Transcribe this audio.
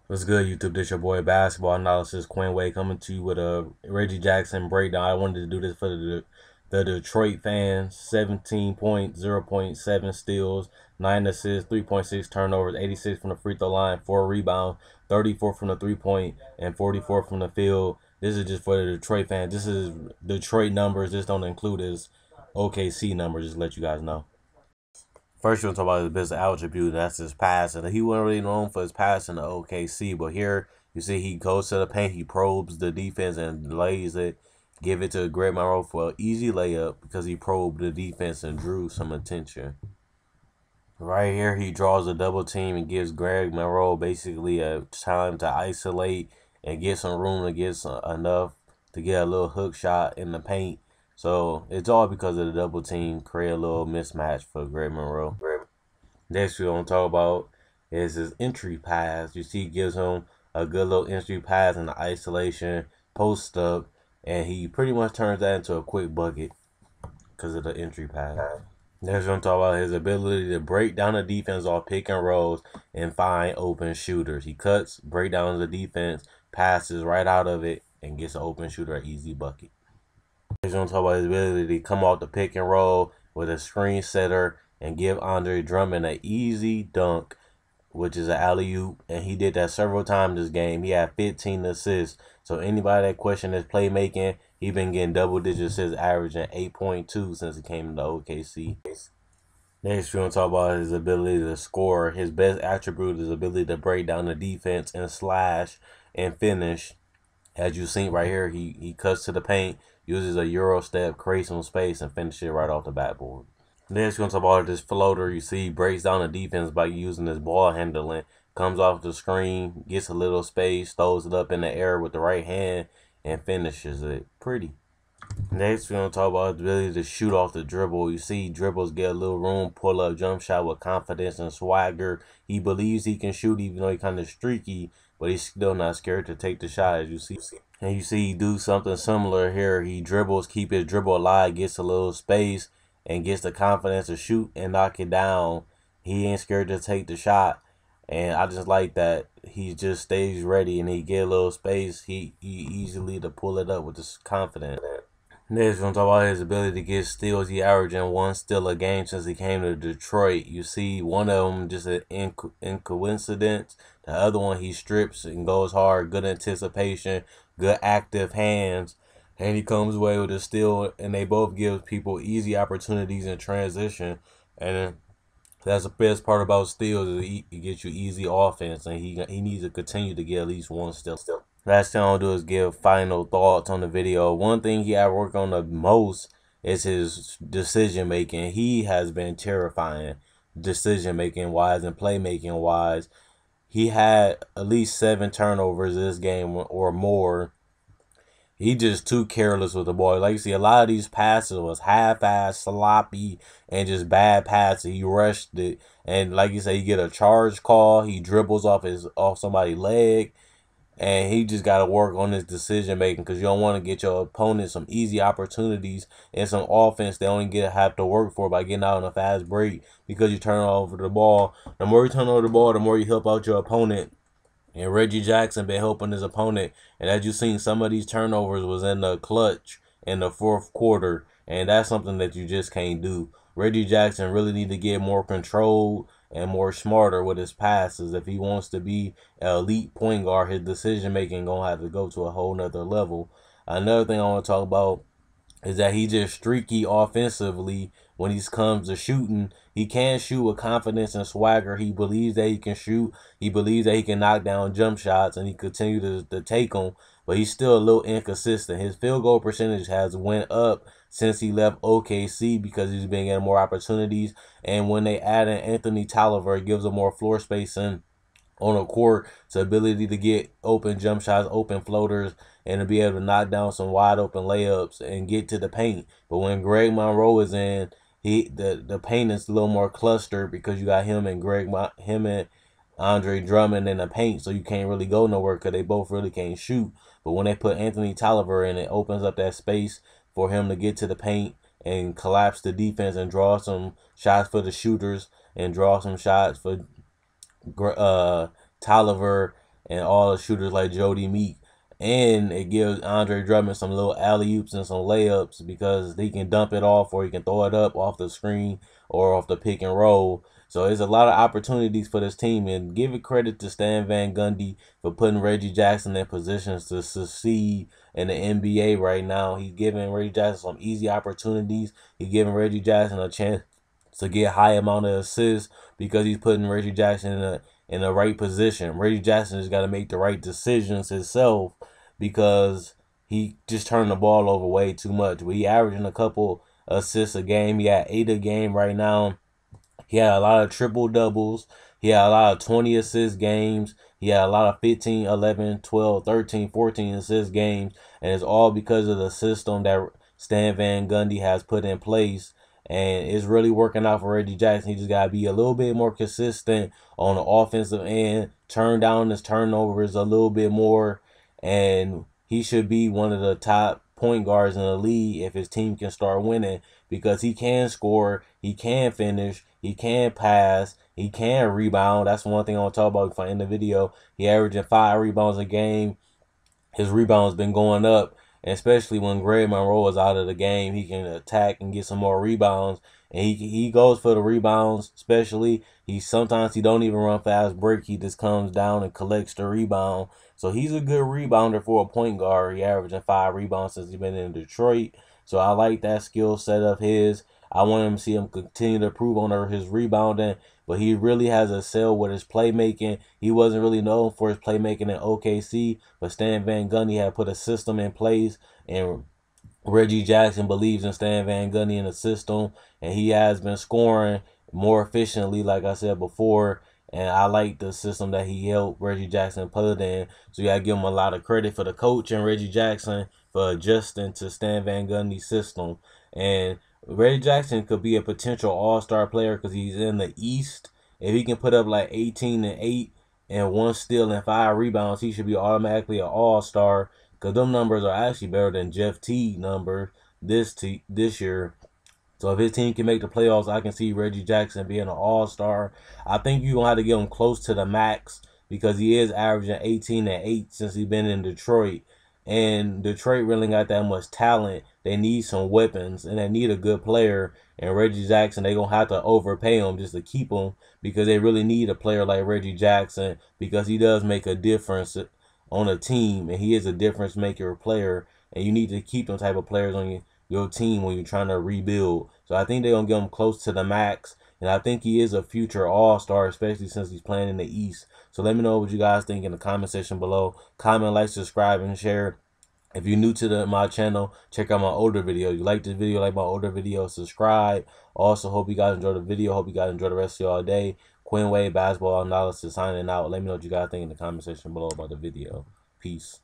What's good, YouTube? This your boy Basketball Analysis Quinn Wade coming to you with a Reggie Jackson breakdown. I wanted to do this for the Detroit fans. 17 points, 0.7 steals, 9 assists, 3.6 turnovers, 86 from the free throw line, 4 rebounds, 34 from the 3-point, and 44 from the field. This is just for the Detroit fans. This is Detroit numbers. This don't include his OKC numbers, just to let you guys know. First, you want to talk about his best attribute, that's his passing. He wasn't really known for his passing to OKC, but here you see he goes to the paint, he probes the defense and lays it, give it to Greg Monroe for an easy layup because he probed the defense and drew some attention. Right here, he draws a double team and gives Greg Monroe basically a time to isolate and get some room to get enough to get a little hook shot in the paint. So it's all because of the double team, create a little mismatch for Greg Monroe. Next, we're going to talk about is his entry pass. You see, he gives him a good little entry pass in the isolation, post up, and he pretty much turns that into a quick bucket because of the entry pass. Next, we're going to talk about his ability to break down the defense off pick and rolls and find open shooters. He cuts, break down the defense, passes right out of it, and gets an open shooter, an easy bucket. He's going to talk about his ability to come off the pick and roll with a screen setter and give Andre Drummond an easy dunk, which is an alley-oop, and he did that several times this game. He had 15 assists. So anybody that questioned his playmaking, he been getting double-digit assists, averaging 8.2 since he came to OKC. Next, we're going to talk about his ability to score. His best attribute is his ability to break down the defense and slash and finish. As you seen right here, he cuts to the paint, uses a Euro step, creates some space, and finishes it right off the backboard. Next, we're going to talk about this floater. You see, he breaks down the defense by using his ball handling. Comes off the screen, gets a little space, throws it up in the air with the right hand, and finishes it pretty. Next, we're going to talk about his ability to shoot off the dribble. You see, dribbles get a little room, pull up, jump shot with confidence and swagger. He believes he can shoot even though he's kind of streaky, but he's still not scared to take the shot, as you see. And you see he do something similar here. He dribbles, keep his dribble alive, gets a little space, and gets the confidence to shoot and knock it down. He ain't scared to take the shot. And I just like that he just stays ready and he get a little space. He easily to pull it up with this confidence. Next, we're going to talk about his ability to get steals. He averaging 1 steal a game since he came to Detroit. You see one of them just an coincidence. The other one he strips and goes hard. Good anticipation, good active hands. And he comes away with a steal, and they both give people easy opportunities in transition. And that's the best part about steals is he gets you easy offense, and he needs to continue to get at least 1 steal. Last thing I'll do is give final thoughts on the video. One thing he had worked on the most is his decision making. He has been terrifying decision making wise and playmaking wise. He had at least 7 turnovers this game or more. He just too careless with the ball. Like you see, a lot of these passes was half-ass, sloppy, and just bad passes. He rushed it, and like you say, he get a charge call. He dribbles off somebody's leg. And he just got to work on his decision making because you don't want to get your opponent some easy opportunities and some offense they only have to work for by getting out on a fast break because you turn over the ball. The more you turn over the ball, the more you help out your opponent. And Reggie Jackson been helping his opponent. And as you seen, some of these turnovers was in the clutch in the 4th quarter. And that's something that you just can't do. Reggie Jackson really need to get more controlled and more smarter with his passes. If he wants to be an elite point guard, his decision making gonna have to go to a whole nother level. Another thing I want to talk about is that he just streaky offensively when he comes to shooting. He can shoot with confidence and swagger. He believes that he can shoot. He believes that he can knock down jump shots, and he continue to take them. But he's still a little inconsistent. His field goal percentage has went up since he left OKC because he's been getting more opportunities. And when they add in Anthony Tolliver, it gives him more floor spacing on a court, so ability to get open jump shots, open floaters, and to be able to knock down some wide open layups and get to the paint. But when Greg Monroe is in, the paint is a little more clustered because you got him and Andre Drummond in the paint, so you can't really go nowhere because they both really can't shoot. But when they put Anthony Tolliver in, it opens up that space for him to get to the paint and collapse the defense and draw some shots for the shooters and draw some shots for Tolliver and all the shooters like Jody Meek. And it gives Andre Drummond some little alley-oops and some layups because he can dump it off, or he can throw it up off the screen or off the pick and roll. So there's a lot of opportunities for this team, and give it credit to Stan Van Gundy for putting Reggie Jackson in positions to succeed in the NBA right now. He's giving Reggie Jackson some easy opportunities. He's giving Reggie Jackson a chance to get high amount of assists because he's putting Reggie Jackson in the right position. Reggie Jackson has got to make the right decisions himself because he just turned the ball over way too much. But he averaging a couple assists a game. He had 8 a game right now. He had a lot of triple doubles. He had a lot of 20 assist games. He had a lot of 15, 11, 12, 13, 14 assist games. And it's all because of the system that Stan Van Gundy has put in place. And it's really working out for Reggie Jackson. He just got to be a little bit more consistent on the offensive end. Turn down his turnovers a little bit more. And he should be one of the top point guards in the league if his team can start winning, because he can score, he can finish, he can pass, he can rebound. That's one thing I want to talk about before I end the video. He averaging 5 rebounds a game. His rebounds been going up, and especially when Greg Monroe is out of the game, he can attack and get some more rebounds. And he goes for the rebounds, especially. Sometimes he don't even run fast break. He just comes down and collects the rebound. So he's a good rebounder for a point guard. He averaging 5 rebounds since he's been in Detroit. So I like that skill set of his. I want him to see him continue to improve on his rebounding, but he really has excelled with his playmaking. He wasn't really known for his playmaking in OKC, but Stan Van Gundy had put a system in place, and Reggie Jackson believes in Stan Van Gundy in the system, and he has been scoring more efficiently, like I said before. And I like the system that he helped Reggie Jackson put in. So you got to give him a lot of credit for the coach and Reggie Jackson for adjusting to Stan Van Gundy's system. And Reggie Jackson could be a potential all-star player because he's in the East. If he can put up like 18 and 8 and 1 steal and 5 rebounds, he should be automatically an all-star, because them numbers are actually better than Jeff Teague numbers this year. So if his team can make the playoffs, I can see Reggie Jackson being an all-star. I think you're going to have to get him close to the max because he is averaging 18 and 8 since he's been in Detroit. And Detroit really got that much talent. They need some weapons, and they need a good player. And Reggie Jackson, they're going to have to overpay him just to keep him, because they really need a player like Reggie Jackson, because he does make a difference on a team, and he is a difference maker player. And you need to keep them type of players on your team when you're trying to rebuild. So I think they're going to get him close to the max. And I think he is a future all-star, especially since he's playing in the East. So let me know what you guys think in the comment section below. Comment, like, subscribe, and share. If you're new to my channel, check out my older video. You like this video, like my older video, subscribe. Also, hope you guys enjoy the video. Hope you guys enjoy the rest of y'all day. Quinn Wade Basketball Analysis signing out. Let me know what you guys think in the comment section below about the video. Peace.